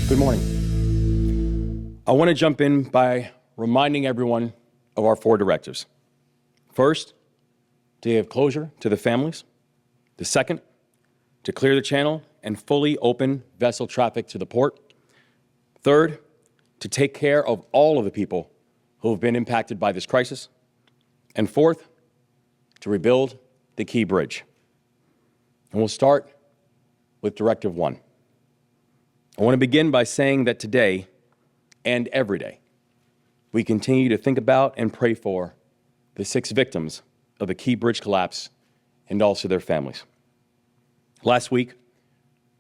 Good morning. I want to jump in by reminding everyone of our 4 directives. First, to give closure to the families. The second, to clear the channel and fully open vessel traffic to the port. Third, to take care of all of the people who have been impacted by this crisis. And fourth, to rebuild the Key Bridge. And we'll start with Directive 1. I want to begin by saying that today and every day, we continue to think about and pray for the 6 victims of the Key Bridge collapse and also their families. Last week,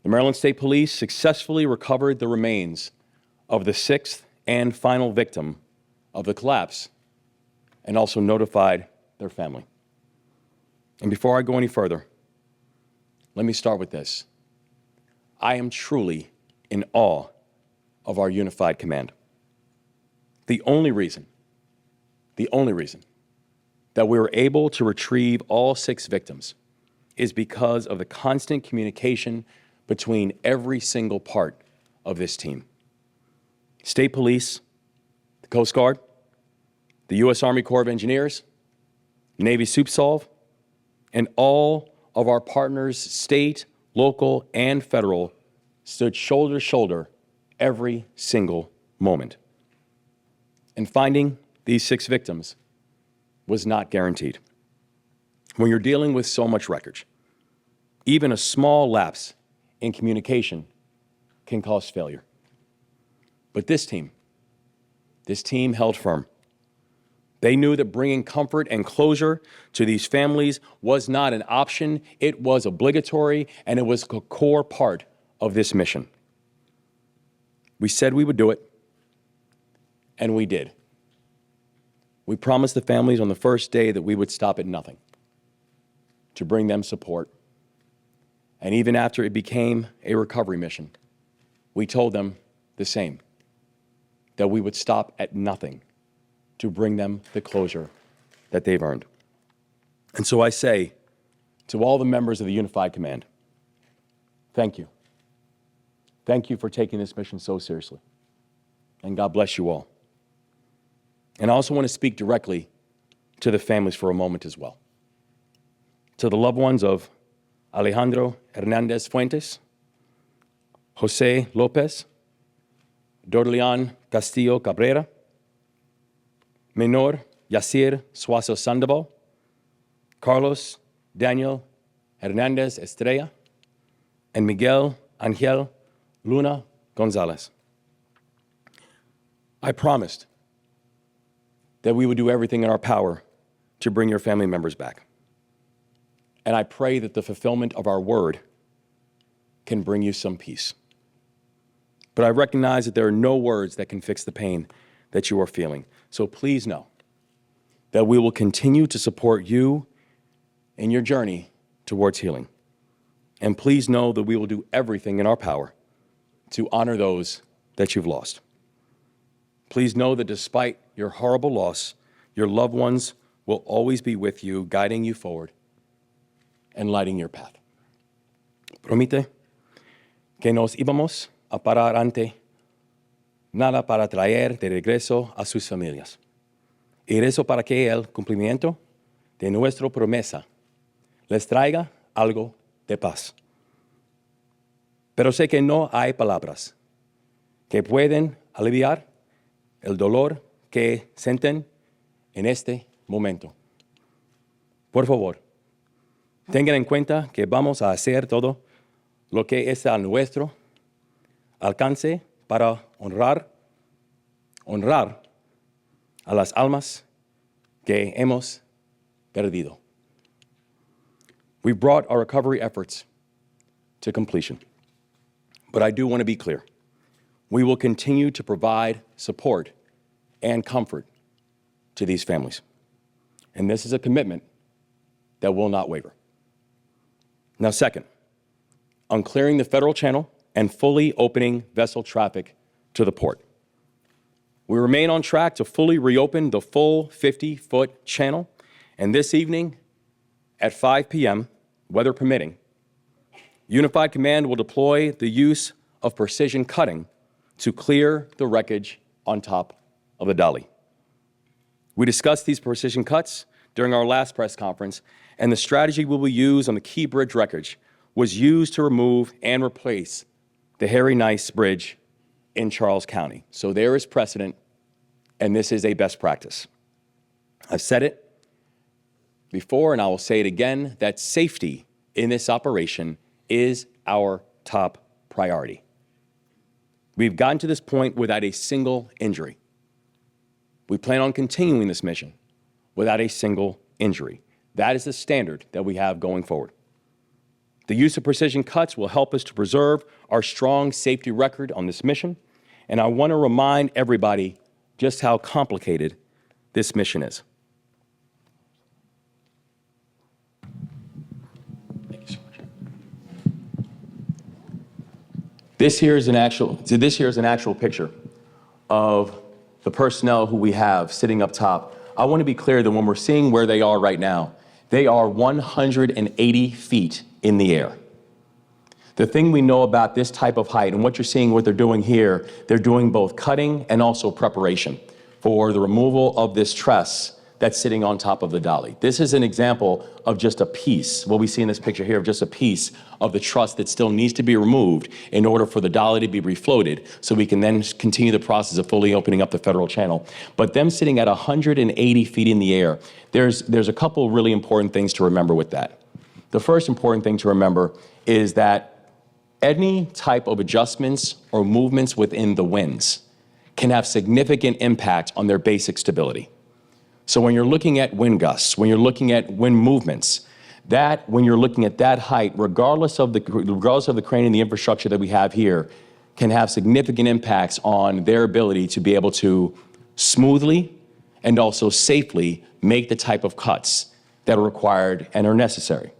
the Maryland State Police successfully recovered the remains of the 6th and final victim of the collapse and also notified their family. And before I go any further, let me start with this. I am truly in awe of our unified command. The only reason that we were able to retrieve all 6 victims is because of the constant communication between every single part of this team. State Police, the Coast Guard, the U.S. Army Corps of Engineers, Navy SUPSOLV, and all of our partners, state, local, and federal, stood shoulder to shoulder every single moment. And finding these 6 victims was not guaranteed. When you're dealing with so much wreckage, even a small lapse in communication can cause failure. But this team held firm. They knew that bringing comfort and closure to these families was not an option, it was obligatory, and it was a core part of this mission. We said we would do it, and we did. We promised the families on the first day that we would stop at nothing to bring them support. And even after it became a recovery mission, we told them the same, that we would stop at nothing to bring them the closure that they've earned. And so I say to all the members of the Unified Command, thank you. Thank you for taking this mission so seriously. And God bless you all. And I also want to speak directly to the families for a moment as well. To the loved ones of Alejandro Hernandez Fuentes, Jose Lopez, Dorlean Castillo Cabrera, Menor Yacir Suazo Sandoval, Carlos Daniel Hernandez Estrella, and Miguel Angel Luna Gonzalez. I promised that we would do everything in our power to bring your family members back. And I pray that the fulfillment of our word can bring you some peace. But I recognize that there are no words that can fix the pain that you are feeling. So please know that we will continue to support you in your journey towards healing. And please know that we will do everything in our power to honor those that you've lost. Please know that despite your horrible loss, your loved ones will always be with you, guiding you forward and lighting your path. Promete que nos íbamos a parar ante nada para traer de regreso a sus familias. Y rezo para que el cumplimiento de nuestra promesa les traiga algo de paz. Pero sé que no hay palabras que pueden aliviar el dolor que sienten en este momento. Por favor, tengan en cuenta que vamos a hacer todo lo que está a nuestro alcance para honrar a las almas que hemos perdido. We brought our recovery efforts to completion. But I do want to be clear. We will continue to provide support and comfort to these families. And this is a commitment that will not waver. Now, second, on clearing the federal channel and fully opening vessel traffic to the port. We remain on track to fully reopen the full 50-foot channel, and this evening at 5 p.m., weather permitting, Unified Command will deploy the use of precision cutting to clear the wreckage on top of the Dali. We discussed these precision cuts during our last press conference, and the strategy we will use on the Key Bridge wreckage was used to remove and replace the Harry Nice Bridge in Charles County. So there is precedent, and this is a best practice. I've said it before, and I will say it again, that safety in this operation is our top priority. We've gotten to this point without a single injury. We plan on continuing this mission without a single injury. That is the standard that we have going forward. The use of precision cuts will help us to preserve our strong safety record on this mission, and I want to remind everybody just how complicated this mission is. Thank you so much. This here is an actual picture of the personnel who we have sitting up top. I want to be clear that when we're seeing where they are right now, they are 180 feet in the air. The thing we know about this type of height and what you're seeing, what they're doing here, they're doing both cutting and also preparation for the removal of this truss that's sitting on top of the Dali. This is an example of just a piece, what we see in this picture here, of just a piece of the truss that still needs to be removed in order for the Dali to be refloated so we can then continue the process of fully opening up the federal channel. But them sitting at 180 feet in the air, there's a couple really important things to remember with that. The first important thing to remember is that any type of adjustments or movements within the winds can have significant impact on their basic stability. So when you're looking at wind gusts, when you're looking at wind movements, when you're looking at that height, regardless of the crane and the infrastructure that we have here, can have significant impacts on their ability to be able to smoothly and also safely make the type of cuts that are required and are necessary.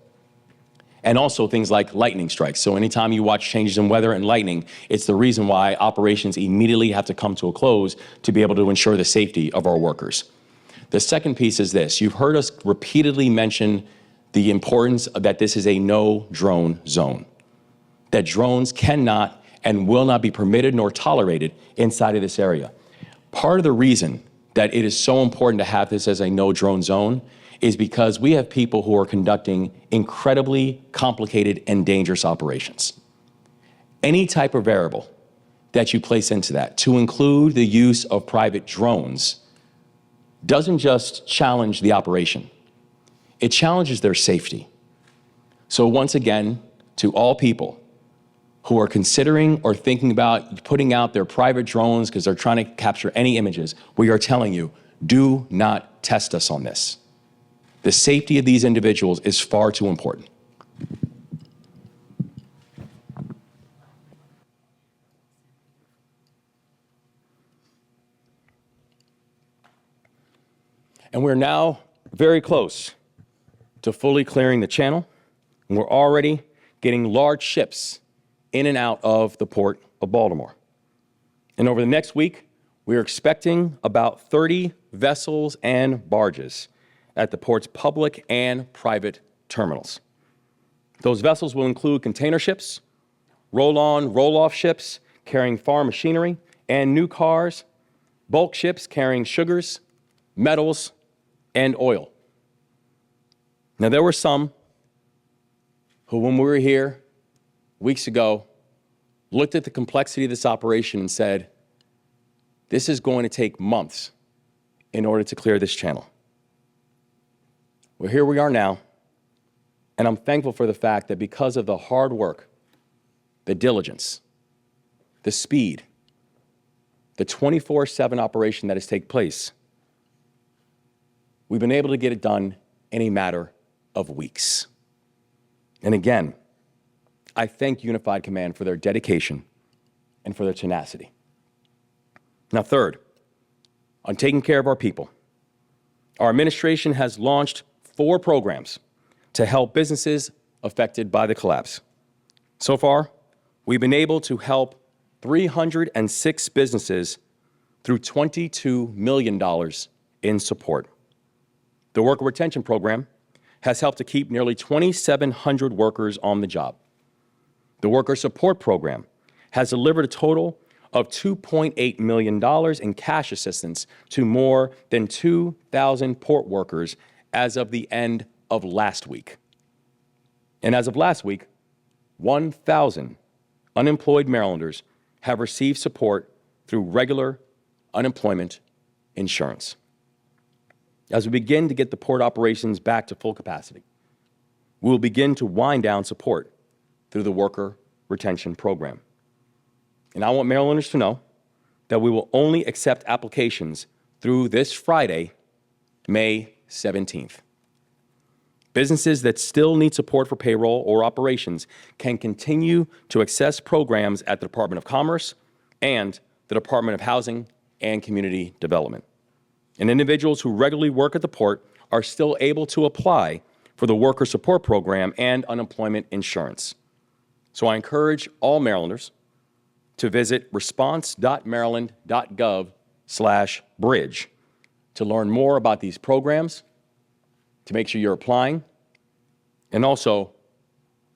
And also things like lightning strikes. So anytime you watch changes in weather and lightning, it's the reason why operations immediately have to come to a close to be able to ensure the safety of our workers. The second piece is this. You've heard us repeatedly mention the importance that this is a no-drone zone, that drones cannot and will not be permitted nor tolerated inside of this area. Part of the reason that it is so important to have this as a no-drone zone is because we have people who are conducting incredibly complicated and dangerous operations. Any type of variable that you place into that, to include the use of private drones, doesn't just challenge the operation, it challenges their safety. So once again, to all people who are considering or thinking about putting out their private drones because they're trying to capture any images, we are telling you, do not test us on this. The safety of these individuals is far too important. And we're now very close to fully clearing the channel, and we're already getting large ships in and out of the Port of Baltimore. And over the next week, we are expecting about 30 vessels and barges at the port's public and private terminals. Those vessels will include container ships, roll-on, roll-off ships carrying farm machinery and new cars, bulk ships carrying sugars, metals, and oil. Now, there were some who, when we were here weeks ago, looked at the complexity of this operation and said, this is going to take months in order to clear this channel. Well, here we are now, and I'm thankful for the fact that because of the hard work, the diligence, the speed, the 24/7 operation that has taken place, we've been able to get it done in a matter of weeks. And again, I thank Unified Command for their dedication and for their tenacity. Now, third, on taking care of our people, our administration has launched 4 programs to help businesses affected by the collapse. So far, we've been able to help 306 businesses through $22 million in support. The Worker Retention Program has helped to keep nearly 2,700 workers on the job. The Worker Support Program has delivered a total of $2.8 million in cash assistance to more than 2,000 port workers as of the end of last week. And as of last week, 1,000 unemployed Marylanders have received support through regular unemployment insurance. As we begin to get the port operations back to full capacity, we will begin to wind down support through the Worker Retention Program. And I want Marylanders to know that we will only accept applications through this Friday, May 17th. Businesses that still need support for payroll or operations can continue to access programs at the Department of Commerce and the Department of Housing and Community Development. And individuals who regularly work at the port are still able to apply for the Worker Support Program and unemployment insurance. So I encourage all Marylanders to visit response.maryland.gov/bridge to learn more about these programs, to make sure you're applying, and also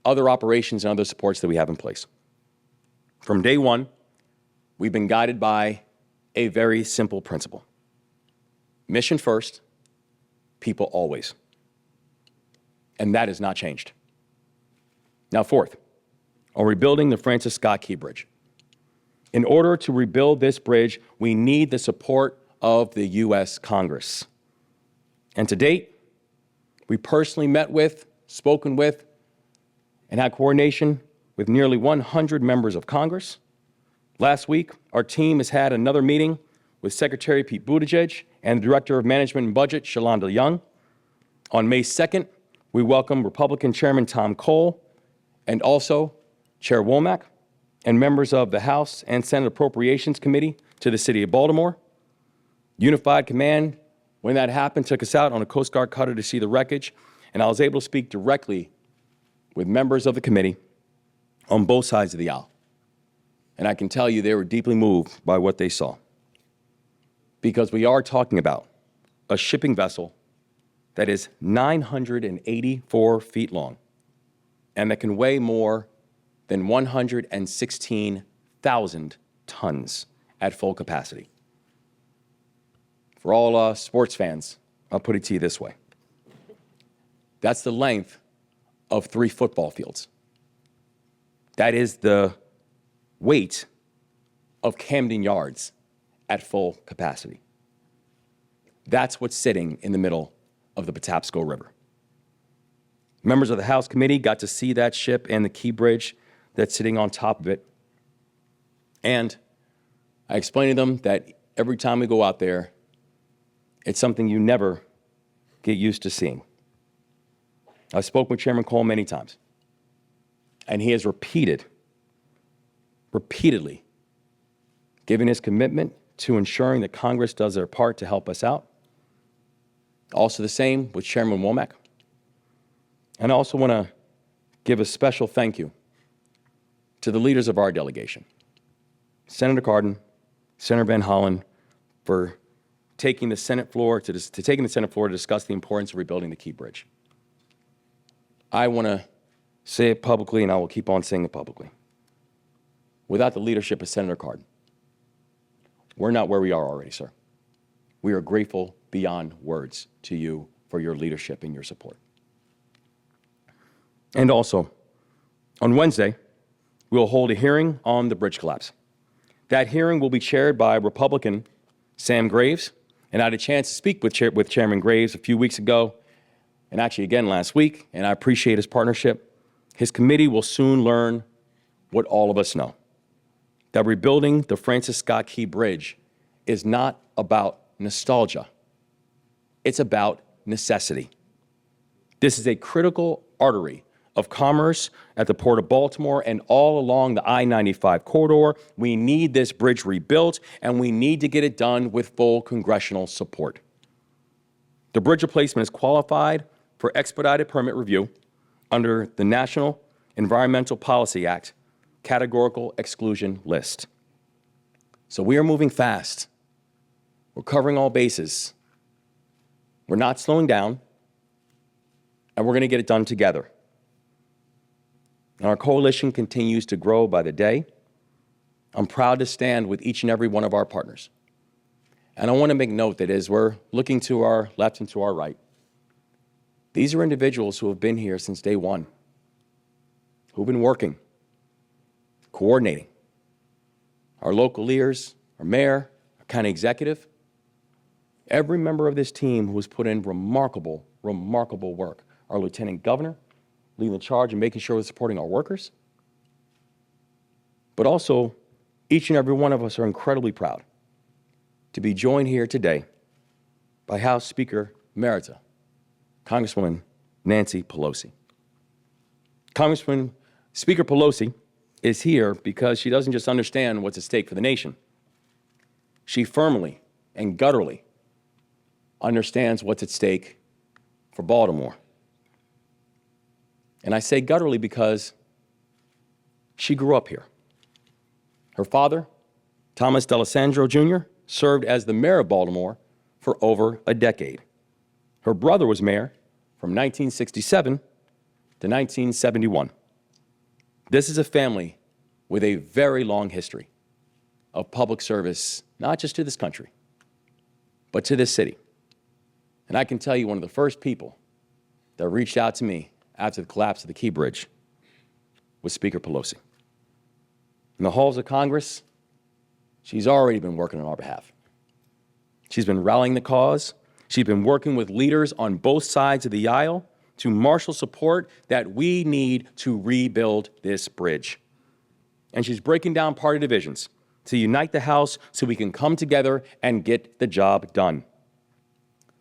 other operations and other supports that we have in place. From day one, we've been guided by a very simple principle. Mission first, people always. And that has not changed. Now, fourth, on rebuilding the Francis Scott Key Bridge. In order to rebuild this bridge, we need the support of the U.S. Congress. And to date, we personally met with, spoken with, and had coordination with nearly 100 members of Congress. Last week, our team has had another meeting with Secretary Pete Buttigieg and the Director of Management and Budget, Shalonda Young. On May 2nd, we welcome Republican Chairman Tom Cole and also Chair Womack and members of the House and Senate Appropriations Committee to the City of Baltimore. Unified Command, when that happened, took us out on a Coast Guard cutter to see the wreckage, and I was able to speak directly with members of the committee on both sides of the aisle. And I can tell you they were deeply moved by what they saw, because we are talking about a shipping vessel that is 984 feet long and that can weigh more than 116,000 tons at full capacity. For all sports fans, I'll put it to you this way. That's the length of 3 football fields. That is the weight of Camden Yards at full capacity. That's what's sitting in the middle of the Patapsco River. Members of the House Committee got to see that ship and the Key Bridge that's sitting on top of it. And I explained to them that every time we go out there, it's something you never get used to seeing. I spoke with Chairman Cole many times, and he has repeatedly given his commitment to ensuring that Congress does their part to help us out. Also the same with Chairman Womack. And I also want to give a special thank you to the leaders of our delegation, Senator Cardin, Senator Van Hollen, for taking the Senate floor to discuss the importance of rebuilding the Key Bridge. I want to say it publicly, and I will keep on saying it publicly. Without the leadership of Senator Cardin, we're not where we are already, sir. We are grateful beyond words to you for your leadership and your support. And also, on Wednesday, we'll hold a hearing on the bridge collapse. That hearing will be chaired by Republican Sam Graves, and I had a chance to speak with Chairman Graves a few weeks ago, and actually again last week, and I appreciate his partnership. His committee will soon learn what all of us know, that rebuilding the Francis Scott Key Bridge is not about nostalgia. It's about necessity. This is a critical artery of commerce at the Port of Baltimore and all along the I-95 corridor. We need this bridge rebuilt, and we need to get it done with full congressional support. The bridge replacement is qualified for expedited permit review under the National Environmental Policy Act categorical exclusion list. So we are moving fast. We're covering all bases. We're not slowing down, and we're going to get it done together. And our coalition continues to grow by the day. I'm proud to stand with each and every one of our partners. And I want to make note that as we're looking to our left and to our right, these are individuals who have been here since day one, who've been working, coordinating. Our local leaders, our mayor, our county executive, every member of this team who has put in remarkable, remarkable work. Our lieutenant governor leading the charge and making sure we're supporting our workers. But also, each and every one of us are incredibly proud to be joined here today by House Speaker Emerita, Congresswoman Nancy Pelosi. Speaker Pelosi is here because she doesn't just understand what's at stake for the nation. She firmly and gutturally understands what's at stake for Baltimore. And I say gutturally because she grew up here. Her father, Thomas D'Alessandro Jr., served as the mayor of Baltimore for over a decade. Her brother was mayor from 1967 to 1971. This is a family with a very long history of public service, not just to this country, but to this city. And I can tell you one of the first people that reached out to me after the collapse of the Key Bridge was Speaker Pelosi. In the halls of Congress, she's already been working on our behalf. She's been rallying the cause. She's been working with leaders on both sides of the aisle to marshal support that we need to rebuild this bridge. And she's breaking down party divisions to unite the House so we can come together and get the job done.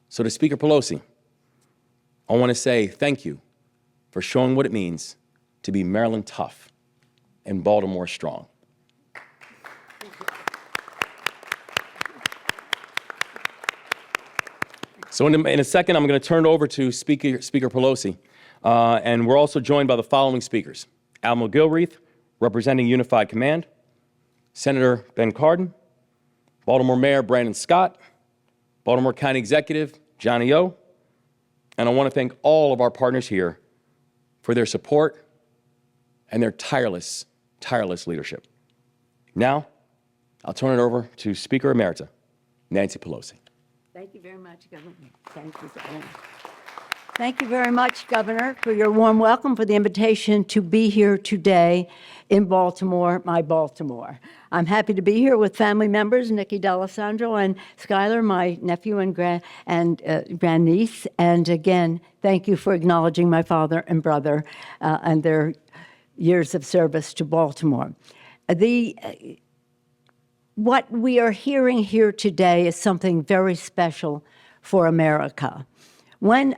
So to Speaker Pelosi, I want to say thank you for showing what it means to be Maryland tough and Baltimore strong. So in a second, I'm going to turn it over to Speaker Pelosi, and we're also joined by the following speakers: Admiral Gilreath, representing Unified Command; Senator Ben Cardin; Baltimore Mayor Brandon Scott; Baltimore County Executive Johnny O. And I want to thank all of our partners here for their support and their tireless leadership. Now, I'll turn it over to Speaker Emerita Nancy Pelosi. Thank you very much, Governor. Thank you, Governor. Thank you very much, Governor, for your warm welcome, for the invitation to be here today in Baltimore, my Baltimore. I'm happy to be here with family members, Nikki D'Alessandro and Skylar, my nephew and grandniece. And again, thank you for acknowledging my father and brother and their years of service to Baltimore. What we are hearing here today is something very special for America. When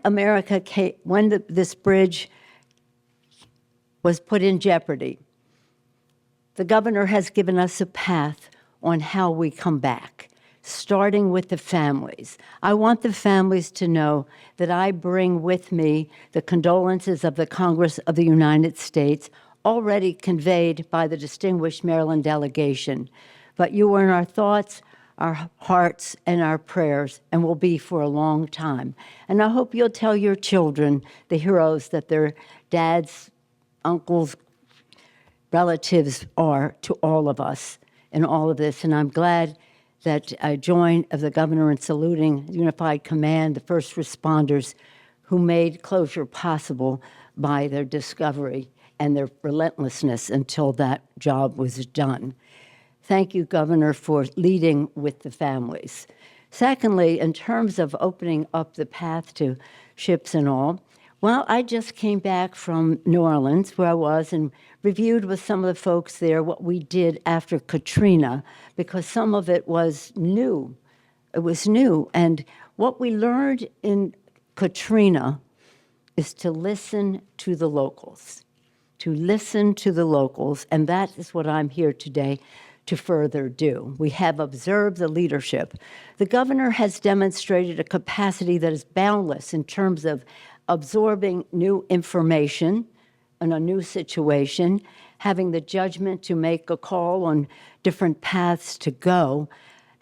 this bridge was put in jeopardy, the governor has given us a path on how we come back, starting with the families. I want the families to know that I bring with me the condolences of the Congress of the United States, already conveyed by the distinguished Maryland delegation. But you are in our thoughts, our hearts, and our prayers, and will be for a long time. And I hope you'll tell your children the heroes that their dads, uncles, relatives are to all of us in all of this. And I'm glad that I join of the governor in saluting Unified Command, the first responders who made closure possible by their discovery and their relentlessness until that job was done. Thank you, Governor, for leading with the families. Secondly, in terms of opening up the path to ships and all, well, I just came back from New Orleans, where I was, and reviewed with some of the folks there what we did after Katrina, because some of it was new. It was new. And what we learned in Katrina is to listen to the locals, and that is what I'm here today to further do. We have observed the leadership. The governor has demonstrated a capacity that is boundless in terms of absorbing new information in a new situation, having the judgment to make a call on different paths to go.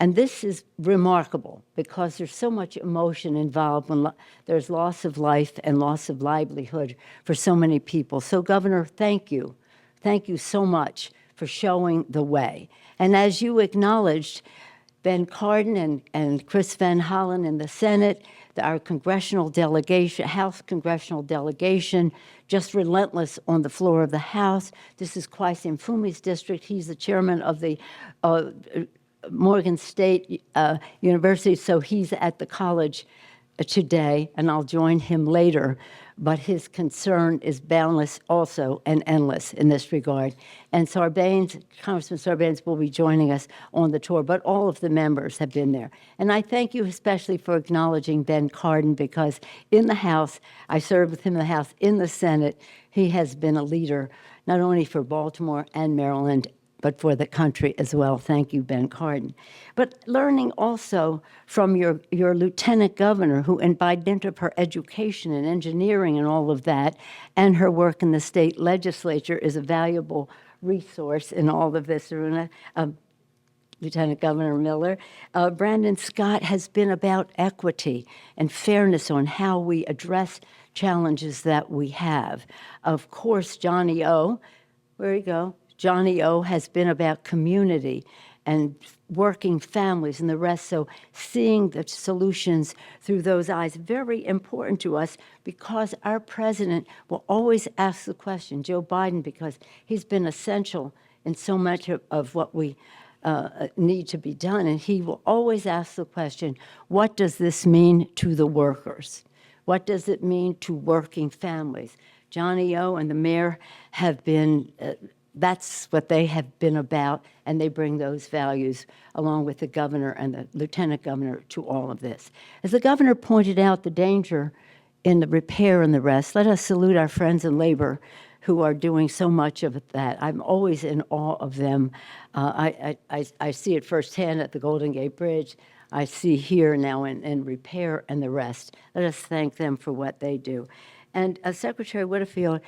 And this is remarkable because there's so much emotion involved when there's loss of life and loss of livelihood for so many people. So, Governor, thank you. Thank you so much for showing the way. And as you acknowledged, Ben Cardin and Chris Van Hollen in the Senate, our congressional delegation, House congressional delegation, just relentless on the floor of the House. This is Kwasi Mfume's district. He's the chairman of the Morgan State University, so he's at the college today, and I'll join him later. But his concern is boundless also and endless in this regard. And Congressman Sarbanes will be joining us on the tour, but all of the members have been there. And I thank you especially for acknowledging Ben Cardin, because in the House, I served with him in the House, in the Senate, he has been a leader not only for Baltimore and Maryland, but for the country as well. Thank you, Ben Cardin. But learning also from your lieutenant governor, who, and by dint of her education and engineering and all of that, and her work in the state legislature, is a valuable resource in all of this arena. Lieutenant Governor Miller. Brandon Scott has been about equity and fairness on how we address challenges that we have. Of course, Johnny O, where you go? Johnny O has been about community and working families and the rest. So seeing the solutions through those eyes, very important to us, because our president will always ask the question, Joe Biden, because he's been essential in so much of what we need to be done. And he will always ask the question, what does this mean to the workers? What does it mean to working families? Johnny O and the mayor have been that's what they have been about, and they bring those values along with the governor and the lieutenant governor to all of this. As the governor pointed out, the danger in the repair and the rest, let us salute our friends in labor who are doing so much of that. I'm always in awe of them. I see it firsthand at the Golden Gate Bridge. I see here now in repair and the rest. Let us thank them for what they do. And Secretary Whitfield,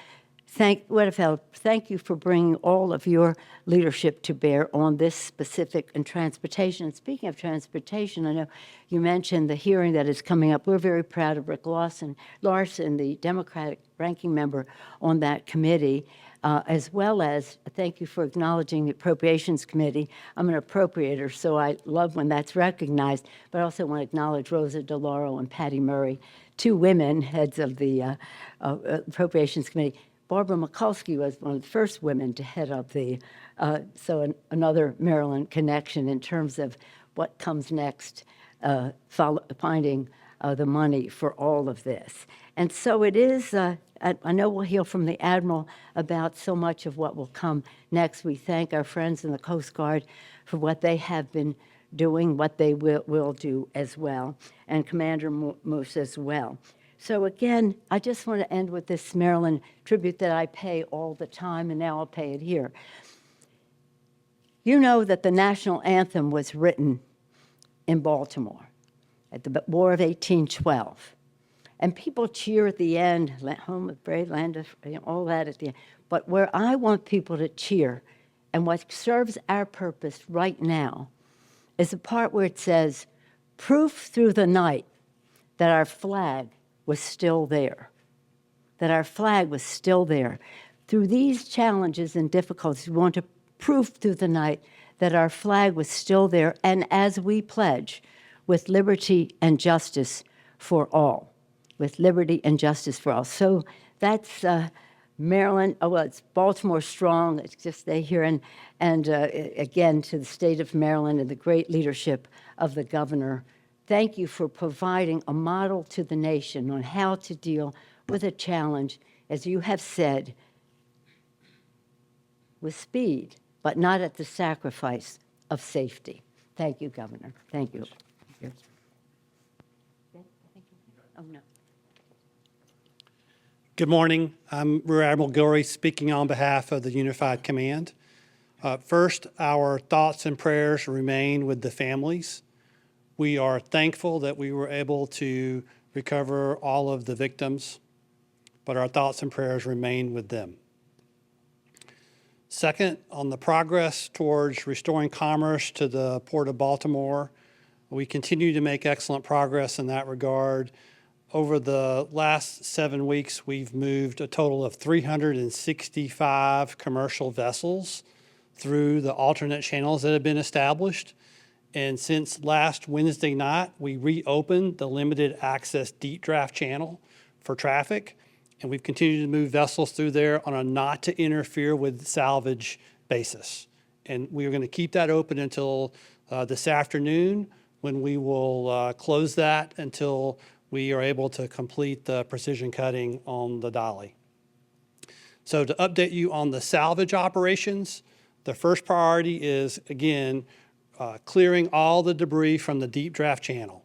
thank you for bringing all of your leadership to bear on this specific in transportation. And speaking of transportation, I know you mentioned the hearing that is coming up. We're very proud of Rick Larson, the Democratic ranking member on that committee, as well as thank you for acknowledging the Appropriations Committee. I'm an appropriator, so I love when that's recognized, but I also want to acknowledge Rosa DeLauro and Patty Murray, two women heads of the Appropriations Committee. Barbara Mikulski was one of the first women to head up the, another Maryland connection in terms of what comes next, finding the money for all of this. And so it is, I know we'll hear from the Admiral about so much of what will come next. We thank our friends in the Coast Guard for what they have been doing, what they will do as well, and Commander Moose as well. So again, I just want to end with this Maryland tribute that I pay all the time, and now I'll pay it here. You know that the national anthem was written in Baltimore at the War of 1812. And people cheer at the end, home of brave land, of, all that at the end. But where I want people to cheer, and what serves our purpose right now, is the part where it says, proof through the night that our flag was still there, that our flag was still there. Through these challenges and difficulties, we want to prove through the night that our flag was still there, and as we pledge, with liberty and justice for all, with liberty and justice for all. So that's Maryland, it's Baltimore strong, it's just stay here, and again, to the state of Maryland and the great leadership of the governor. Thank you for providing a model to the nation on how to deal with a challenge, as you have said, with speed, but not at the sacrifice of safety. Thank you, Governor. Thank you. Oh, no. Good morning. I'm Rear Admiral Gilray speaking on behalf of the Unified Command. First, our thoughts and prayers remain with the families. We are thankful that we were able to recover all of the victims, but our thoughts and prayers remain with them. Second, on the progress towards restoring commerce to the Port of Baltimore, we continue to make excellent progress in that regard. Over the last 7 weeks, we've moved a total of 365 commercial vessels through the alternate channels that have been established. And since last Wednesday night, we reopened the limited access deep draft channel for traffic. And we've continued to move vessels through there on a not to interfere with salvage basis. And we are going to keep that open until this afternoon, when we will close that until we are able to complete the precision cutting on the dolly. So to update you on the salvage operations, the first priority is, again, clearing all the debris from the deep draft channel.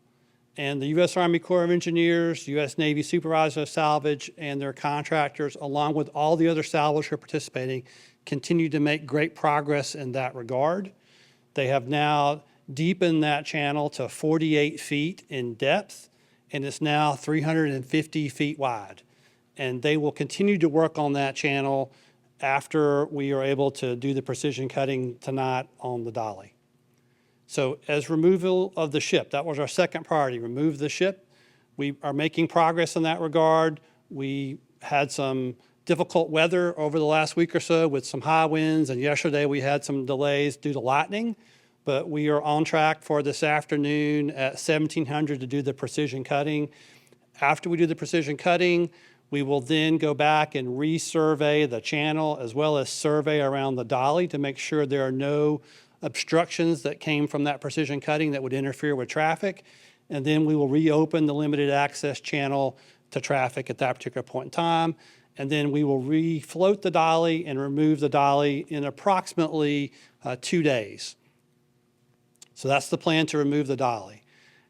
And the U.S. Army Corps of Engineers, U.S. Navy Supervisor of Salvage, and their contractors, along with all the other salvage who are participating, continue to make great progress in that regard. They have now deepened that channel to 48 feet in depth, and it's now 350 feet wide. And they will continue to work on that channel after we are able to do the precision cutting tonight on the dolly. So as removal of the ship, that was our second priority, remove the ship. We are making progress in that regard. We had some difficult weather over the last week or so with some high winds, and yesterday we had some delays due to lightning, but we are on track for this afternoon at 1700 to do the precision cutting. After we do the precision cutting, we will then go back and resurvey the channel as well as survey around the dolly to make sure there are no obstructions that came from that precision cutting that would interfere with traffic. And then we will reopen the limited access channel to traffic at that particular point in time. And then we will refloat the dolly and remove the dolly in approximately 2 days. So that's the plan, to remove the dolly.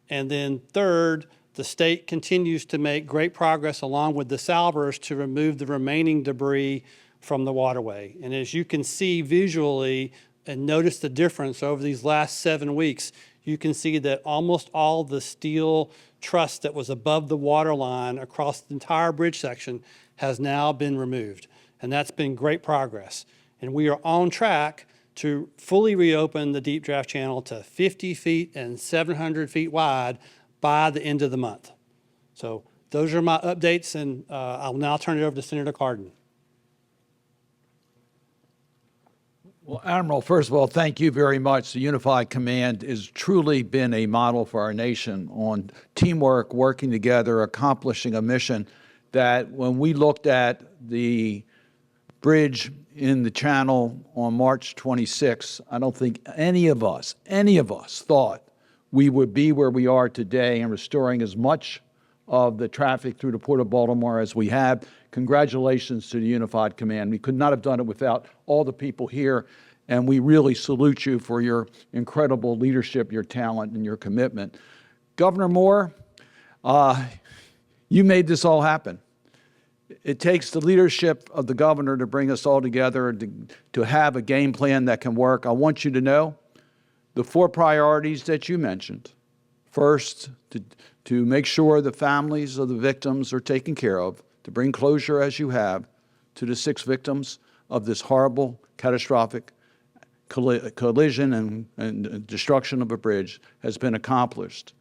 And then third, the state continues to make great progress along with the salvers to remove the remaining debris from the waterway. And as you can see visually, and notice the difference over these last 7 weeks, you can see that almost all the steel truss that was above the water line across the entire bridge section has now been removed. And that's been great progress. And we are on track to fully reopen the deep draft channel to 50 feet and 700 feet wide by the end of the month. So those are my updates, and I'll now turn it over to Senator Cardin. Well, Admiral, first of all, thank you very much. The Unified Command has truly been a model for our nation on teamwork, working together, accomplishing a mission that when we looked at the bridge in the channel on March 26, I don't think any of us thought we would be where we are today and restoring as much of the traffic through the Port of Baltimore as we have. Congratulations to the Unified Command. We could not have done it without all the people here, and we really salute you for your incredible leadership, your talent, and your commitment. Governor Moore, you made this all happen. It takes the leadership of the governor to bring us all together, to have a game plan that can work. I want you to know the 4 priorities that you mentioned. First, to make sure the families of the victims are taken care of, to bring closure, as you have, to the 6 victims of this horrible, catastrophic collision and destruction of a bridge has been accomplished.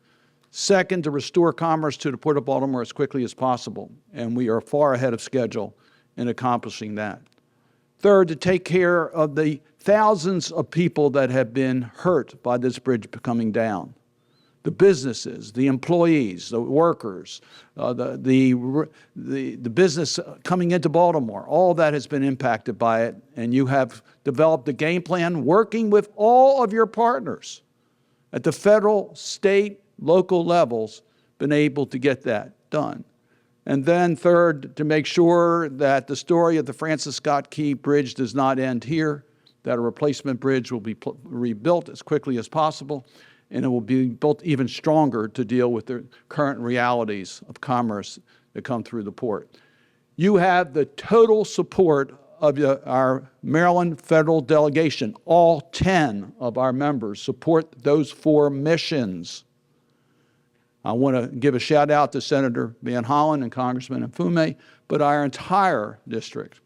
Second, to restore commerce to the Port of Baltimore as quickly as possible, and we are far ahead of schedule in accomplishing that. Third, to take care of the thousands of people that have been hurt by this bridge coming down. The businesses, the employees, the workers, the business coming into Baltimore, all that has been impacted by it, and you have developed a game plan working with all of your partners at the federal, state, local levels, been able to get that done. And then third, to make sure that the story of the Francis Scott Key Bridge does not end here, that a replacement bridge will be rebuilt as quickly as possible, and it will be built even stronger to deal with the current realities of commerce that come through the port. You have the total support of our Maryland federal delegation. All 10 of our members support those 4 missions. I want to give a shout out to Senator Van Hollen and Congressman Mfume, but our entire district.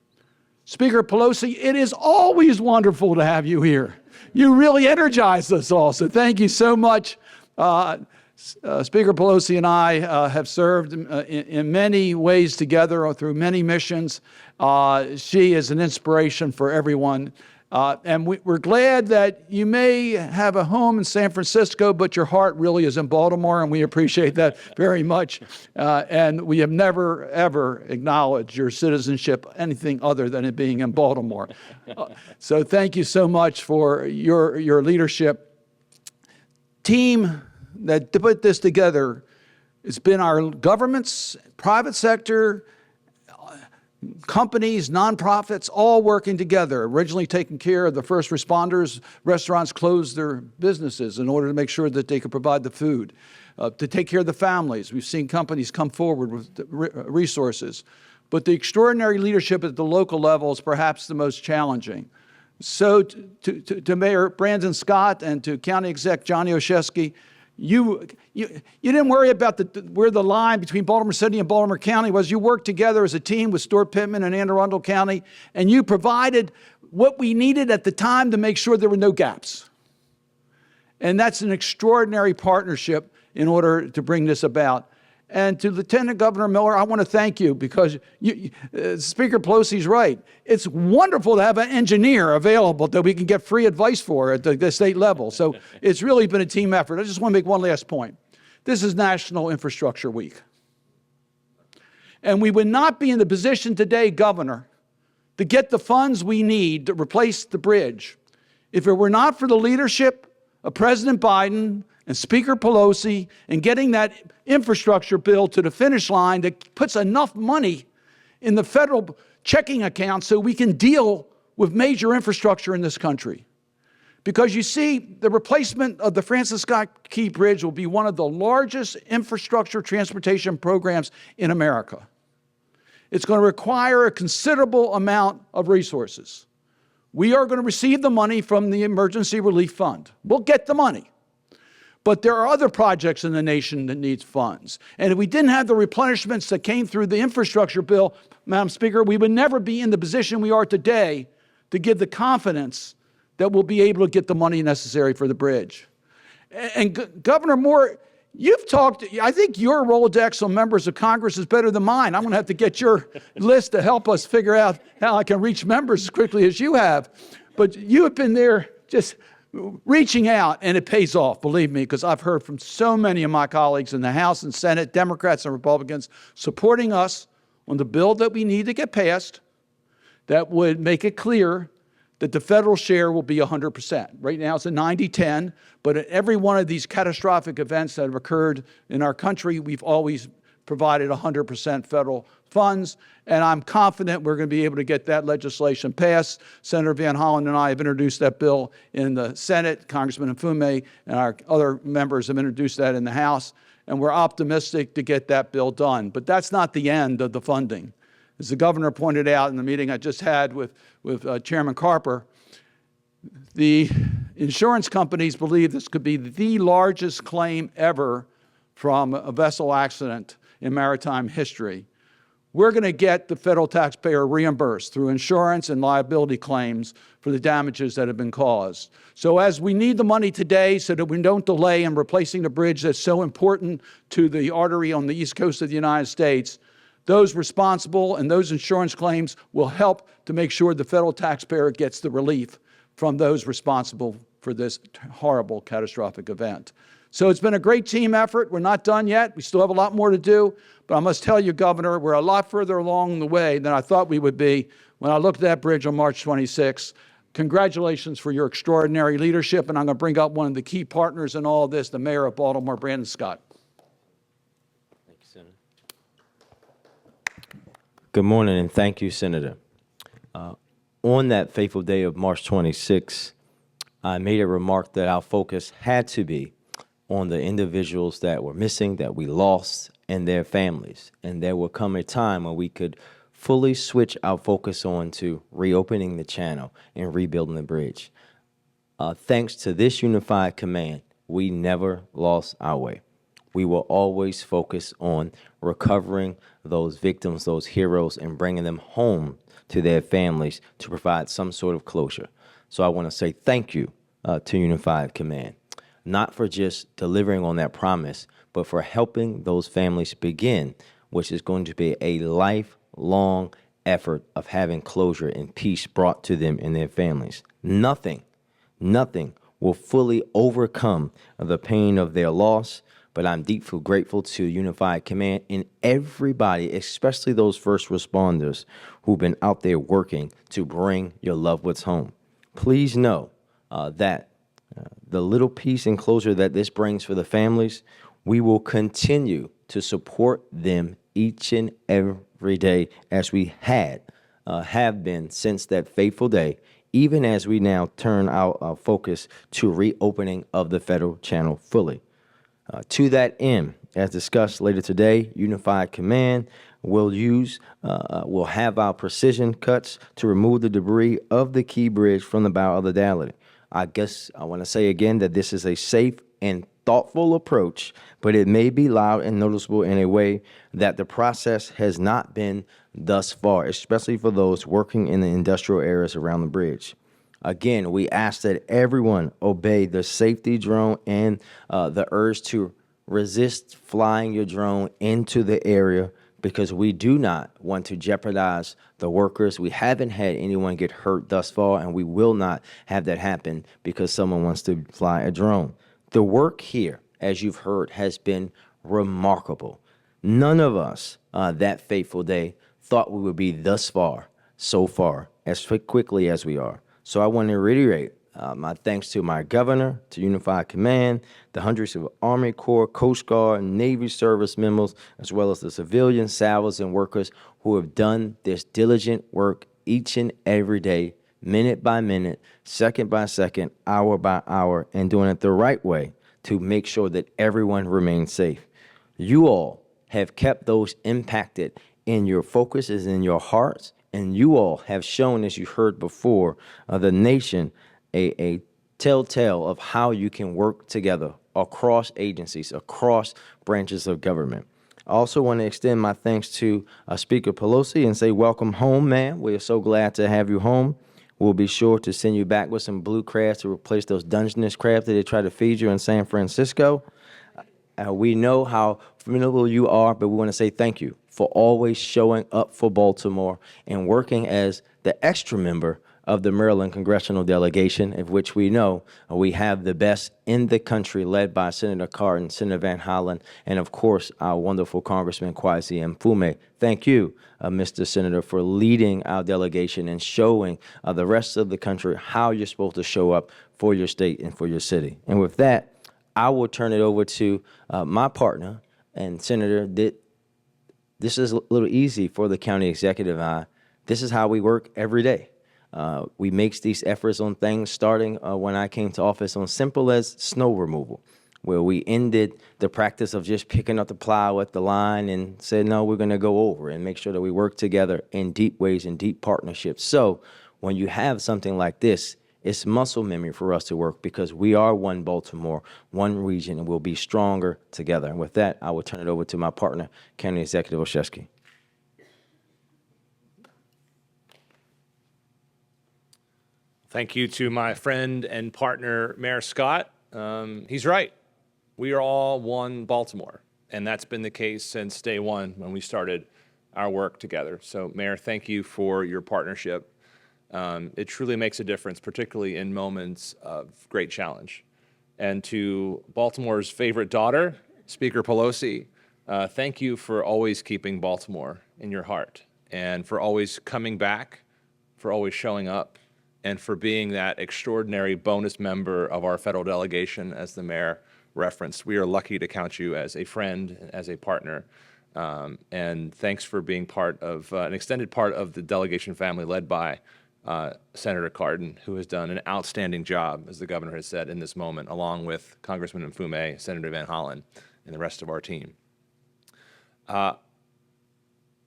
Speaker Pelosi, it is always wonderful to have you here. You really energize us all, so thank you so much. Speaker Pelosi and I have served in many ways together through many missions. She is an inspiration for everyone. And we're glad that you may have a home in San Francisco, but your heart really is in Baltimore, and we appreciate that very much. And we have never, ever acknowledged your citizenship anything other than it being in Baltimore. So thank you so much for your leadership. Team that put this together, it's been our governments, private sector, companies, nonprofits, all working together, originally taking care of the first responders. Restaurants closed their businesses in order to make sure that they could provide the food. To take care of the families, we've seen companies come forward with resources. But the extraordinary leadership at the local level is perhaps the most challenging. So to Mayor Brandon Scott and to County Exec Johnny Olszewski, you didn't worry about where the line between Baltimore City and Baltimore County was. You worked together as a team with Stuart Pittman and Anne Arundel County, and you provided what we needed at the time to make sure there were no gaps. And that's an extraordinary partnership in order to bring this about. And to Lieutenant Governor Miller, I want to thank you because Speaker Pelosi's right. It's wonderful to have an engineer available that we can get free advice for at the state level. So it's really been a team effort. I just want to make one last point. This is National Infrastructure Week. And we would not be in the position today, Governor, to get the funds we need to replace the bridge if it were not for the leadership of President Biden and Speaker Pelosi and getting that infrastructure bill to the finish line that puts enough money in the federal checking account so we can deal with major infrastructure in this country. Because you see, the replacement of the Francis Scott Key Bridge will be one of the largest infrastructure transportation programs in America. It's going to require a considerable amount of resources. We are going to receive the money from the Emergency Relief Fund. We'll get the money. But there are other projects in the nation that needs funds. And if we didn't have the replenishments that came through the infrastructure bill, Madam Speaker, we would never be in the position we are today to give the confidence that we'll be able to get the money necessary for the bridge. And Governor Moore, you've talked, I think your Rolodex on members of Congress is better than mine. I'm going to have to get your list to help us figure out how I can reach members as quickly as you have. But you have been there just reaching out, and it pays off, believe me, because I've heard from so many of my colleagues in the House and Senate, Democrats and Republicans, supporting us on the bill that we need to get passed that would make it clear that the federal share will be 100%. Right now it's a 90-10, but at every one of these catastrophic events that have occurred in our country, we've always provided 100% federal funds, and I'm confident we're going to be able to get that legislation passed. Senator Van Hollen and I have introduced that bill in the Senate. Congressman Mfume and our other members have introduced that in the House, and we're optimistic to get that bill done. But that's not the end of the funding. As the governor pointed out in the meeting I just had with Chairman Carper, the insurance companies believe this could be the largest claim ever from a vessel accident in maritime history. We're going to get the federal taxpayer reimbursed through insurance and liability claims for the damages that have been caused. So as we need the money today so that we don't delay in replacing the bridge that's so important to the artery on the east coast of the United States, those responsible and those insurance claims will help to make sure the federal taxpayer gets the relief from those responsible for this horrible, catastrophic event. So it's been a great team effort. We're not done yet. We still have a lot more to do. But I must tell you, Governor, we're a lot further along the way than I thought we would be when I looked at that bridge on March 26. Congratulations for your extraordinary leadership. And I'm going to bring up one of the key partners in all of this, the Mayor of Baltimore, Brandon Scott. Thank you, Senator. Good morning, and thank you, Senator. On that fateful day of March 26, I made a remark that our focus had to be on the individuals that were missing, that we lost, and their families. And there will come a time when we could fully switch our focus on to reopening the channel and rebuilding the bridge. Thanks to this unified command, we never lost our way. We will always focus on recovering those victims, those heroes, and bringing them home to their families to provide some sort of closure. So I want to say thank you to Unified Command, not for just delivering on that promise, but for helping those families begin, which is going to be a lifelong effort of having closure and peace brought to them and their families. Nothing will fully overcome the pain of their loss, but I'm deeply grateful to Unified Command and everybody, especially those first responders who've been out there working to bring your loved ones home. Please know that the little peace and closure that this brings for the families, we will continue to support them each and every day as we have been since that fateful day, even as we now turn our focus to reopening of the federal channel fully. To that end, as discussed later today, Unified Command will have our precision cuts to remove the debris of the Key Bridge from the bow of the Dallaty. I guess I want to say again that this is a safe and thoughtful approach, but it may be loud and noticeable in a way that the process has not been thus far, especially for those working in the industrial areas around the bridge. Again, we ask that everyone obey the safety drone and the urge to resist flying your drone into the area because we do not want to jeopardize the workers. We haven't had anyone get hurt thus far, and we will not have that happen because someone wants to fly a drone. The work here, as you've heard, has been remarkable. None of us that fateful day thought we would be thus far, so far, as quickly as we are. So I want to reiterate my thanks to my governor, to Unified Command, the hundreds of Army Corps, Coast Guard, and Navy service members, as well as the civilians, sailors, and workers who have done this diligent work each and every day, minute by minute, second by second, hour by hour, and doing it the right way to make sure that everyone remains safe. You all have kept those impacted in your focuses, in your hearts, and you all have shown, as you heard before, the nation a telltale of how you can work together across agencies, across branches of government. I also want to extend my thanks to Speaker Pelosi and say, welcome home, ma'am. We are so glad to have you home. We'll be sure to send you back with some blue crabs to replace those Dungeness crabs that they try to feed you in San Francisco. We know how formidable you are, but we want to say thank you for always showing up for Baltimore and working as the extra member of the Maryland congressional delegation, of which we know we have the best in the country, led by Senator Cardin, Senator Van Hollen, and of course, our wonderful Congressman Kweisi Mfume. Thank you, Mr. Senator, for leading our delegation and showing the rest of the country how you're supposed to show up for your state and for your city. And with that, I will turn it over to my partner and Senator. This is a little easy for the county executive and I. This is how we work every day. We make these efforts on things starting when I came to office on simple as snow removal, where we ended the practice of just picking up the plow at the line and said, no, we're going to go over and make sure that we work together in deep ways and deep partnerships. So when you have something like this, it's muscle memory for us to work because we are one Baltimore, one region, and we'll be stronger together. And with that, I will turn it over to my partner, County Executive Olszewski. Thank you to my friend and partner, Mayor Scott. He's right. We are all one Baltimore, and that's been the case since day one when we started our work together. So, Mayor, thank you for your partnership. It truly makes a difference, particularly in moments of great challenge. And to Baltimore's favorite daughter, Speaker Pelosi, thank you for always keeping Baltimore in your heart and for always coming back, for always showing up, and for being that extraordinary bonus member of our federal delegation, as the mayor referenced. We are lucky to count you as a friend, as a partner. And thanks for being part of an extended part of the delegation family led by Senator Cardin, who has done an outstanding job, as the governor has said, in this moment, along with Congressman Mfume, Senator Van Hollen, and the rest of our team. I'll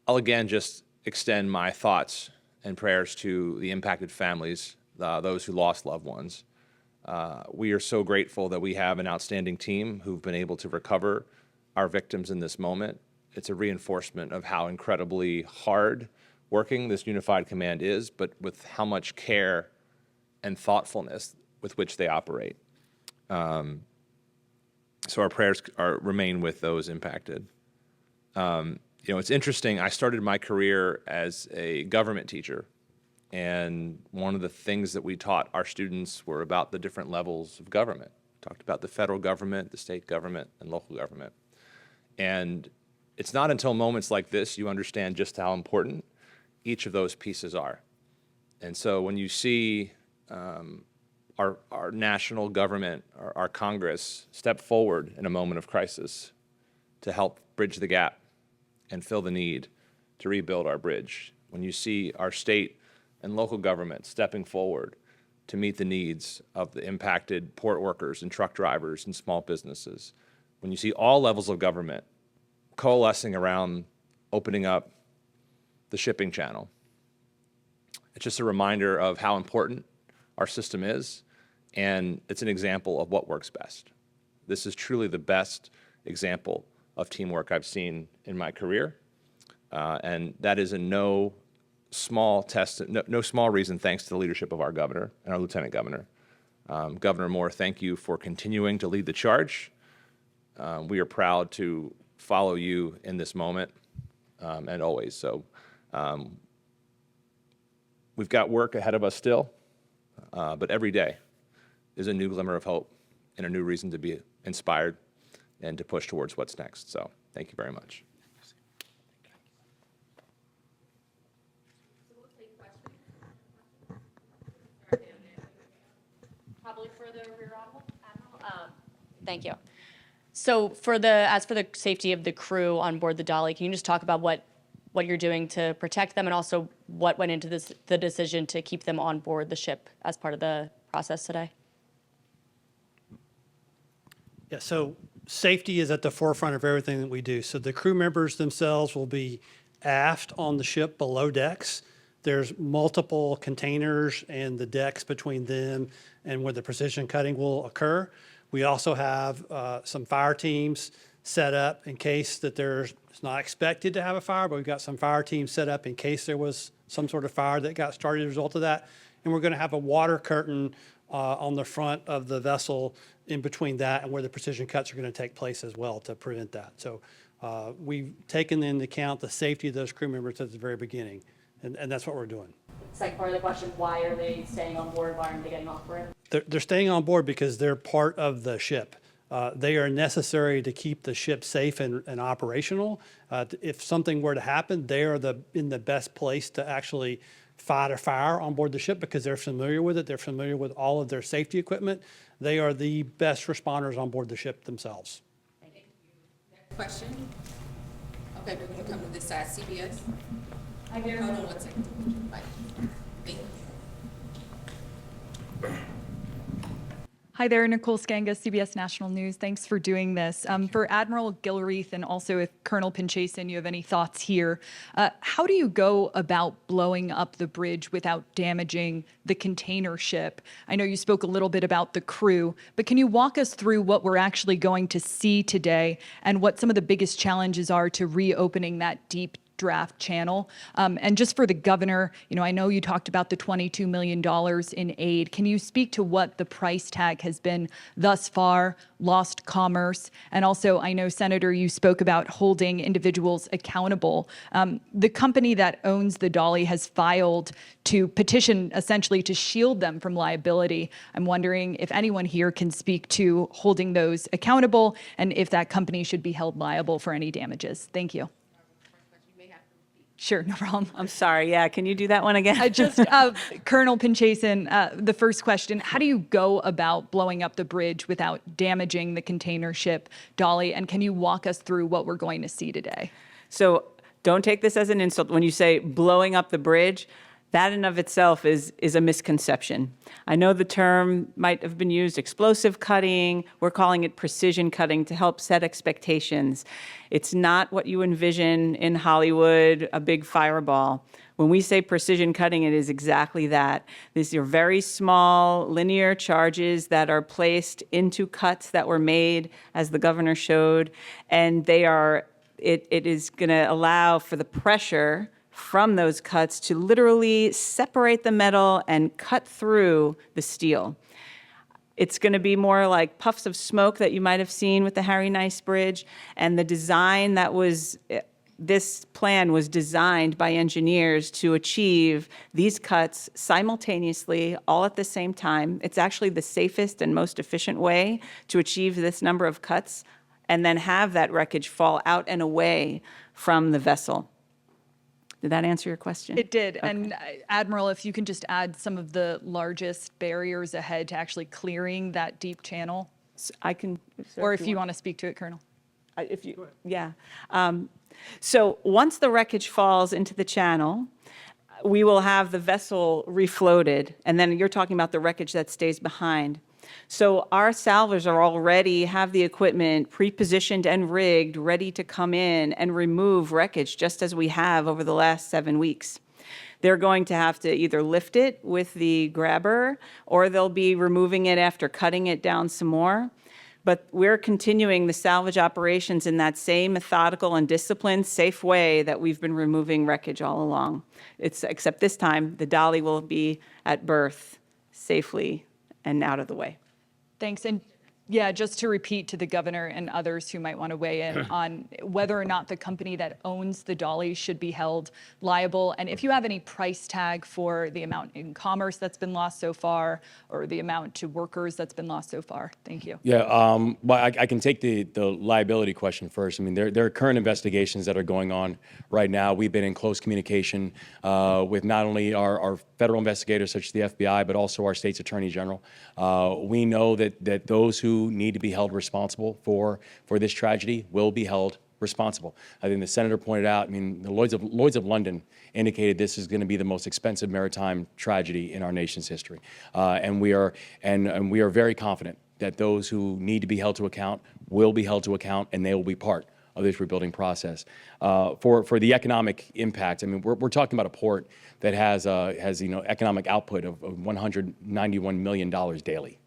again just extend my thoughts and prayers to the impacted families, those who lost loved ones. We are so grateful that we have an outstanding team who've been able to recover our victims in this moment. It's a reinforcement of how incredibly hard working this unified command is, but with how much care and thoughtfulness with which they operate. So our prayers remain with those impacted. It's interesting. I started my career as a government teacher, and one of the things that we taught our students were about the different levels of government. We talked about the federal government, the state government, and local government. And it's not until moments like this you understand just how important each of those pieces are. And so when you see our national government, our Congress, step forward in a moment of crisis to help bridge the gap and fill the need to rebuild our bridge, when you see our state and local government stepping forward to meet the needs of the impacted port workers and truck drivers and small businesses, when you see all levels of government coalescing around opening up the shipping channel, it's just a reminder of how important our system is, and it's an example of what works best. This is truly the best example of teamwork I've seen in my career, and that is in no small reason thanks to the leadership of our governor and our lieutenant governor. Governor Moore, thank you for continuing to lead the charge. We are proud to follow you in this moment and always. So we've got work ahead of us still, but every day is a new glimmer of hope and a new reason to be inspired and to push towards what's next. So thank you very much. Probably for the Rear Admiral. Thank you. So as for the safety of the crew on board the Dolly, can you just talk about what you're doing to protect them, and also what went into the decision to keep them on board the ship as part of the process today? Yeah, so safety is at the forefront of everything that we do. So the crew members themselves will be aft on the ship below decks. There's multiple containers and the decks between them and where the precision cutting will occur. We also have some fire teams set up in case that it's not expected to have a fire, but we've got some fire teams set up in case there was some sort of fire that got started as a result of that. And we're going to have a water curtain on the front of the vessel in between that and where the precision cuts are going to take place as well to prevent that. So we've taken into account the safety of those crew members at the very beginning, and that's what we're doing. Second part of the question, why are they staying on board? Why aren't they getting off board? They're staying on board because they're part of the ship. They are necessary to keep the ship safe and operational. If something were to happen, they are in the best place to actually fight a fire on board the ship because they're familiar with it. They're familiar with all of their safety equipment. They are the best responders on board the ship themselves. Thank you. Next question. Okay, we're going to come to this side. CBS. Hold on 1 second. Bye. Thank you. Hi there, Nicole Skanga, CBS National News. Thanks for doing this. For Admiral Gilreath, and also if Colonel Pinchason, you have any thoughts here, how do you go about blowing up the bridge without damaging the container ship? I know you spoke a little bit about the crew, but can you walk us through what we're actually going to see today and what some of the biggest challenges are to reopening that deep draft channel? And just for the governor, I know you talked about the $22 million in aid. Can you speak to what the price tag has been thus far, lost commerce? And also, I know, Senator, you spoke about holding individuals accountable. The company that owns the Dolly has filed to petition essentially to shield them from liability. I'm wondering if anyone here can speak to holding those accountable and if that company should be held liable for any damages. Thank you. Sure, no problem. I'm sorry. Yeah, can you do that one again? Colonel Pinchason, the first question, how do you go about blowing up the bridge without damaging the container ship Dolly? And can you walk us through what we're going to see today? So don't take this as an insult. When you say blowing up the bridge, that in of itself is a misconception. I know the term might have been used, explosive cutting. We're calling it precision cutting to help set expectations. It's not what you envision in Hollywood, a big fireball. When we say precision cutting, it is exactly that. These are very small linear charges that are placed into cuts that were made, as the governor showed, and it is going to allow for the pressure from those cuts to literally separate the metal and cut through the steel. It's going to be more like puffs of smoke that you might have seen with the Harry Nice Bridge, and the design that was this plan was designed by engineers to achieve these cuts simultaneously, all at the same time. It's actually the safest and most efficient way to achieve this number of cuts and then have that wreckage fall out and away from the vessel. Did that answer your question? It did. And Admiral, if you can just add some of the largest barriers ahead to actually clearing that deep channel, I can. or if you want to speak to it, Colonel. If you, yeah. So once the wreckage falls into the channel, we will have the vessel refloated, and then you're talking about the wreckage that stays behind. So our salvors are already have the equipment pre-positioned and rigged, ready to come in and remove wreckage, just as we have over the last 7 weeks. They're going to have to either lift it with the grabber, or they'll be removing it after cutting it down some more. But we're continuing the salvage operations in that same methodical and disciplined, safe way that we've been removing wreckage all along. Except this time, the dolly will be at berth safely and out of the way. Thanks. And yeah, just to repeat to the governor and others who might want to weigh in on whether or not the company that owns the dolly should be held liable. And if you have any price tag for the amount in commerce that's been lost so far, or the amount to workers that's been lost so far. Thank you. Yeah, well, I can take the liability question first. I mean, there are current investigations that are going on right now. We've been in close communication with not only our federal investigators, such as the FBI, but also our state's attorney general. We know that those who need to be held responsible for this tragedy will be held responsible. I think the senator pointed out, I mean, the Lloyds of London indicated this is going to be the most expensive maritime tragedy in our nation's history. And we are very confident that those who need to be held to account will be held to account, and they will be part of this rebuilding process. For the economic impact, I mean, we're talking about a port that has economic output of $191 million daily.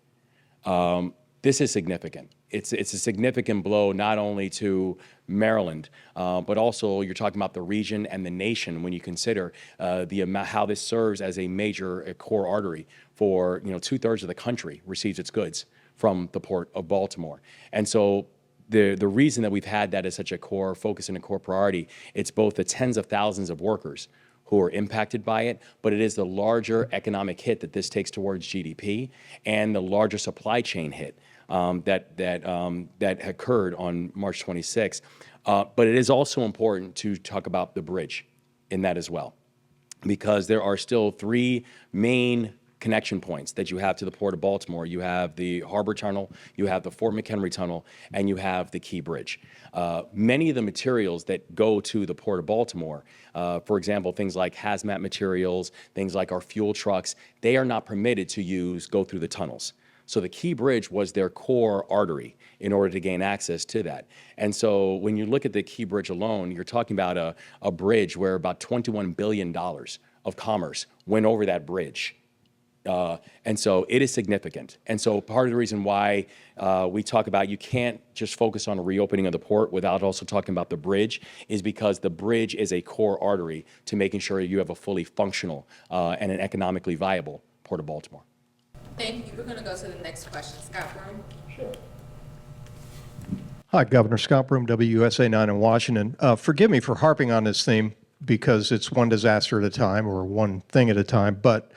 This is significant. It's a significant blow not only to Maryland, but also you're talking about the region and the nation when you consider how this serves as a major core artery for 2/3 of the country receives its goods from the Port of Baltimore. And so the reason that we've had that as such a core focus and a core priority, it's both the tens of thousands of workers who are impacted by it, but it is the larger economic hit that this takes towards GDP and the larger supply chain hit that occurred on March 26th. But it is also important to talk about the bridge in that as well, because there are still 3 main connection points that you have to the Port of Baltimore. You have the Harbor Tunnel, you have the Fort McHenry Tunnel, and you have the Key Bridge. Many of the materials that go to the Port of Baltimore, for example, things like hazmat materials, things like our fuel trucks, they are not permitted to go through the tunnels. So the Key Bridge was their core artery in order to gain access to that. And so when you look at the Key Bridge alone, you're talking about a bridge where about $21 billion of commerce went over that bridge. And so it is significant. And so part of the reason why we talk about you can't just focus on a reopening of the port without also talking about the bridge is because the bridge is a core artery to making sure you have a fully functional and an economically viable Port of Baltimore. Thank you. We're going to go to the next question. Scott Broom. Sure. Hi, Governor Scott Broom, WUSA 9 in Washington. Forgive me for harping on this theme because it's one disaster at a time or one thing at a time, but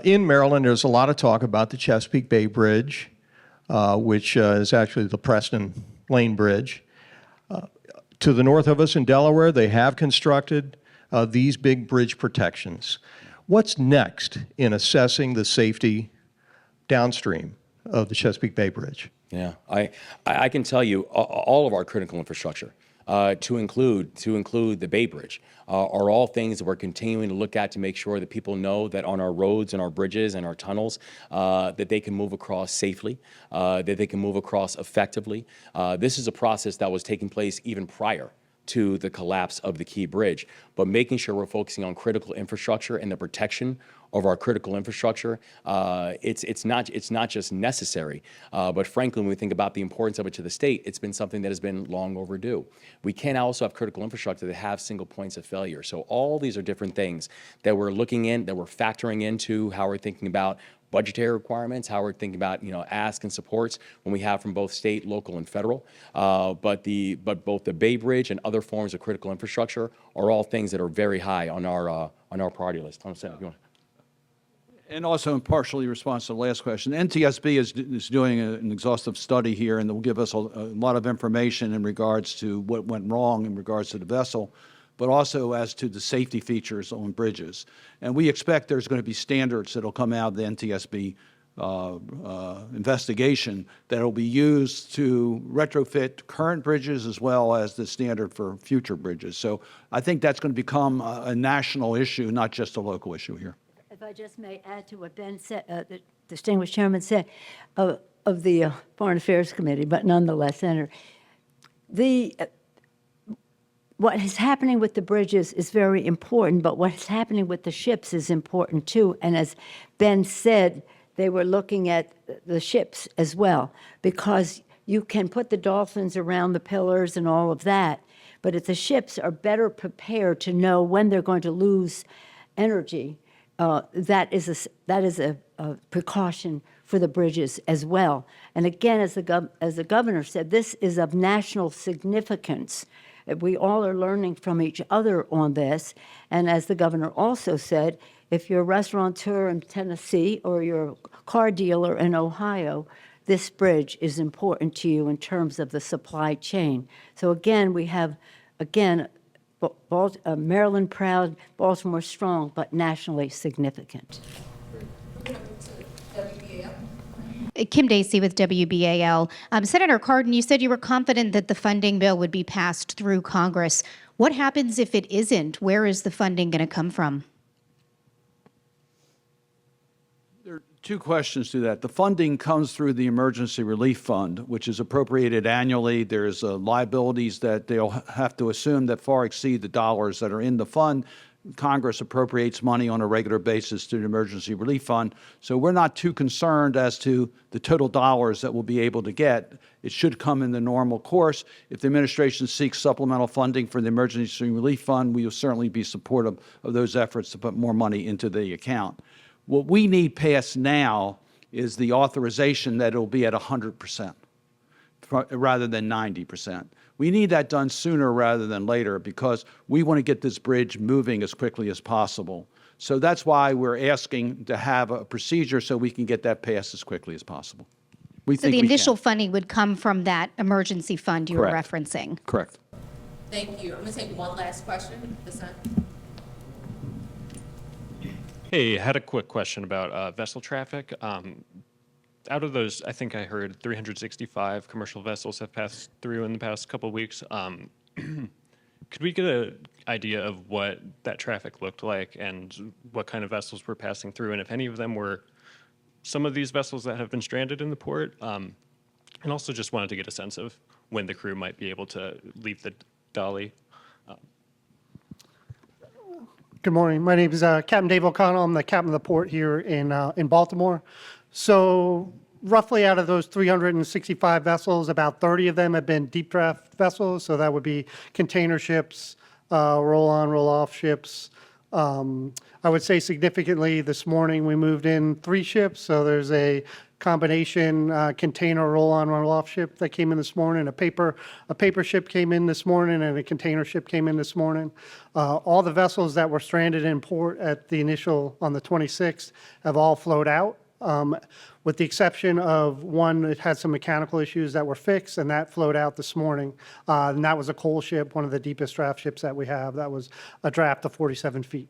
in Maryland, there's a lot of talk about the Chesapeake Bay Bridge, which is actually the Preston Lane Bridge. To the north of us in Delaware, they have constructed these big bridge protections. What's next in assessing the safety downstream of the Chesapeake Bay Bridge? Yeah, I can tell you all of our critical infrastructure, to include the Bay Bridge, are all things that we're continuing to look at to make sure that people know that on our roads and our bridges and our tunnels, that they can move across safely, that they can move across effectively. This is a process that was taking place even prior to the collapse of the Key Bridge, but making sure we're focusing on critical infrastructure and the protection of our critical infrastructure. It's not just necessary, but frankly, when we think about the importance of it to the state, it's been something that has been long overdue. We can also have critical infrastructure that have single points of failure. So all these are different things that we're looking in, that we're factoring into how we're thinking about budgetary requirements, how we're thinking about, asks and supports when we have from both state, local, and federal. But both the Bay Bridge and other forms of critical infrastructure are all things that are very high on our priority list. And also in partially response to the last question, NTSB is doing an exhaustive study here, and they'll give us a lot of information in regards to what went wrong in regards to the vessel, but also as to the safety features on bridges. And we expect there's going to be standards that will come out of the NTSB investigation that will be used to retrofit current bridges as well as the standard for future bridges. So I think that's going to become a national issue, not just a local issue here. If I just may add to what Ben said, the distinguished chairman said of the Foreign Affairs Committee, but nonetheless, Senator, what is happening with the bridges is very important, but what is happening with the ships is important too. And as Ben said, they were looking at the ships as well, because you can put the dolphins around the pillars and all of that, but if the ships are better prepared to know when they're going to lose energy, that is a precaution for the bridges as well. And again, as the governor said, this is of national significance. We all are learning from each other on this. And as the governor also said, if you're a restaurateur in Tennessee or you're a car dealer in Ohio, this bridge is important to you in terms of the supply chain. So again, we have, Maryland proud, Baltimore strong, but nationally significant. Kim Dacey with WBAL. Senator Cardin, you said you were confident that the funding bill would be passed through Congress. What happens if it isn't? Where is the funding going to come from? There are two questions to that. The funding comes through the Emergency Relief Fund, which is appropriated annually. There's liabilities that they'll have to assume that far exceed the dollars that are in the fund. Congress appropriates money on a regular basis to the Emergency Relief Fund. So we're not too concerned as to the total dollars that we'll be able to get. It should come in the normal course. If the administration seeks supplemental funding for the Emergency Relief Fund, we will certainly be supportive of those efforts to put more money into the account. What we need passed now is the authorization that it will be at 100% rather than 90%. We need that done sooner rather than later because we want to get this bridge moving as quickly as possible. So that's why we're asking to have a procedure so we can get that passed as quickly as possible. So the initial funding would come from that emergency fund you were Correct. referencing. Correct. Thank you. I'm going to take one last question. This time. Hey, I had a quick question about vessel traffic. Out of those, I think I heard 365 commercial vessels have passed through in the past couple of weeks. Could we get an idea of what that traffic looked like and what kind of vessels were passing through, and if any of them were some of these vessels that have been stranded in the port? And also just wanted to get a sense of when the crew might be able to leave the Dolly. Good morning. My name is Captain Dave O'Connell. I'm the captain of the port here in Baltimore. So roughly out of those 365 vessels, about 30 of them have been deep draft vessels. So that would be container ships, roll-on, roll-off ships. I would say significantly this morning we moved in 3 ships. So there's a combination container roll-on, roll-off ship that came in this morning. A paper ship came in this morning, and a container ship came in this morning. All the vessels that were stranded in port at the initial on the 26th have all flowed out. With the exception of one that had some mechanical issues that were fixed, and that flowed out this morning. And that was a coal ship, one of the deepest draft ships that we have. That was a draft of 47 feet.